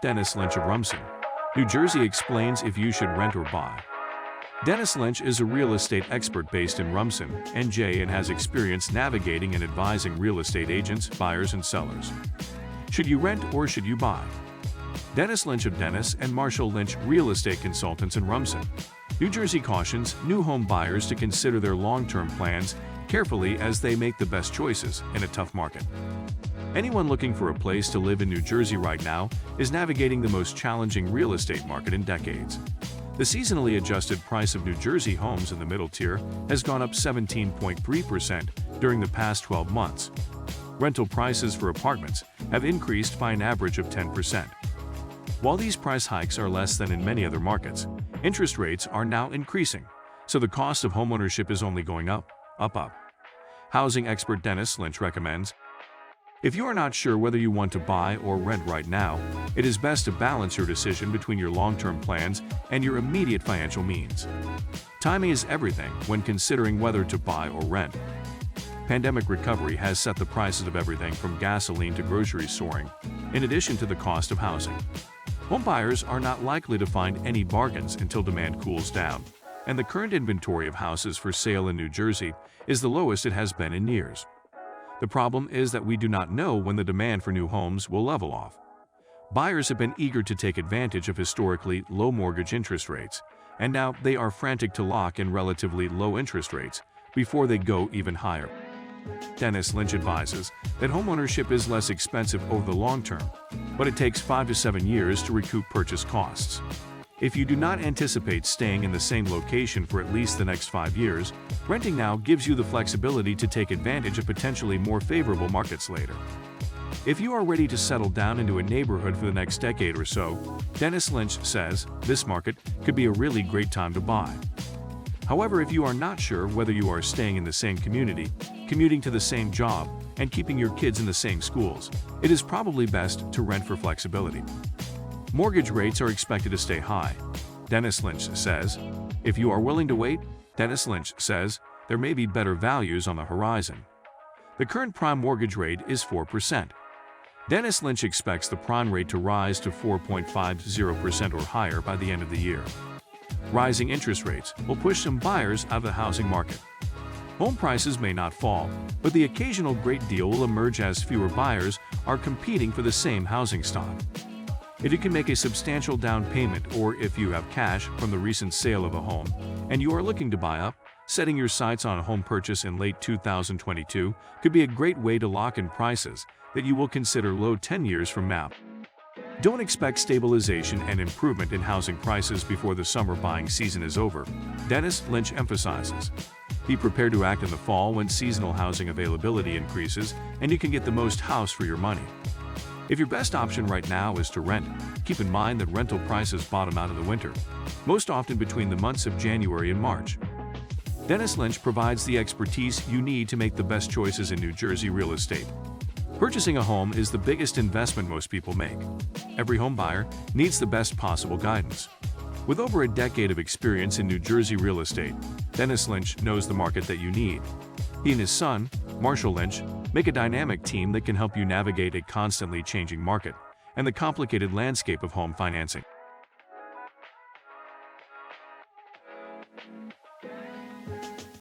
Dennis Lynch of Rumson, New Jersey explains if you should rent or buy. Dennis Lynch is a real estate expert based in Rumson, NJ, and has experience navigating and advising real estate agents, buyers, and sellers. Should you rent or should you buy? Dennis Lynch of Dennis and Marshall Lynch, real estate consultants in Rumson, New Jersey, cautions new home buyers to consider their long-term plans carefully as they make the best choices in a tough market. Anyone looking for a place to live in New Jersey right now is navigating the most challenging real estate market in decades. The seasonally adjusted price of New Jersey homes in the middle tier has gone up 17.3% during the past 12 months. Rental prices for apartments have increased by an average of 10%. While these price hikes are less than in many other markets, interest rates are now increasing, so the cost of homeownership is only going up. Housing expert Dennis Lynch recommends, if you are not sure whether you want to buy or rent right now, it is best to balance your decision between your long-term plans and your immediate financial means. Timing is everything when considering whether to buy or rent. Pandemic recovery has set the prices of everything from gasoline to groceries soaring, in addition to the cost of housing. Home buyers are not likely to find any bargains until demand cools down, and the current inventory of houses for sale in New Jersey is the lowest it has been in years. The problem is that we do not know when the demand for new homes will level off. Buyers have been eager to take advantage of historically low mortgage interest rates, and now they are frantic to lock in relatively low interest rates before they go even higher. Dennis Lynch advises that homeownership is less expensive over the long term, but it takes 5 to 7 years to recoup purchase costs. If you do not anticipate staying in the same location for at least the next 5 years, renting now gives you the flexibility to take advantage of potentially more favorable markets later. If you are ready to settle down into a neighborhood for the next decade or so, Dennis Lynch says this market could be a really great time to buy. However, if you are not sure whether you are staying in the same community, commuting to the same job, and keeping your kids in the same schools, it is probably best to rent for flexibility. Mortgage rates are expected to stay high. Dennis Lynch says, if you are willing to wait, Dennis Lynch says, there may be better values on the horizon. The current prime mortgage rate is 4%. Dennis Lynch expects the prime rate to rise to 4.50% or higher by the end of the year. Rising interest rates will push some buyers out of the housing market. Home prices may not fall, but the occasional great deal will emerge as fewer buyers are competing for the same housing stock. If you can make a substantial down payment, or if you have cash from the recent sale of a home and you are looking to buy up, setting your sights on a home purchase in late 2022 could be a great way to lock in prices that you will consider low 10 years from now. Don't expect stabilization and improvement in housing prices before the summer buying season is over, Dennis Lynch emphasizes. Be prepared to act in the fall when seasonal housing availability increases and you can get the most house for your money. If your best option right now is to rent, keep in mind that rental prices bottom out in the winter, most often between the months of January and March. Dennis Lynch provides the expertise you need to make the best choices in New Jersey real estate. Purchasing a home is the biggest investment most people make. Every home buyer needs the best possible guidance. With over a decade of experience in New Jersey real estate, Dennis Lynch knows the market that you need. He and his son, Marshall Lynch, make a dynamic team that can help you navigate a constantly changing market and the complicated landscape of home financing.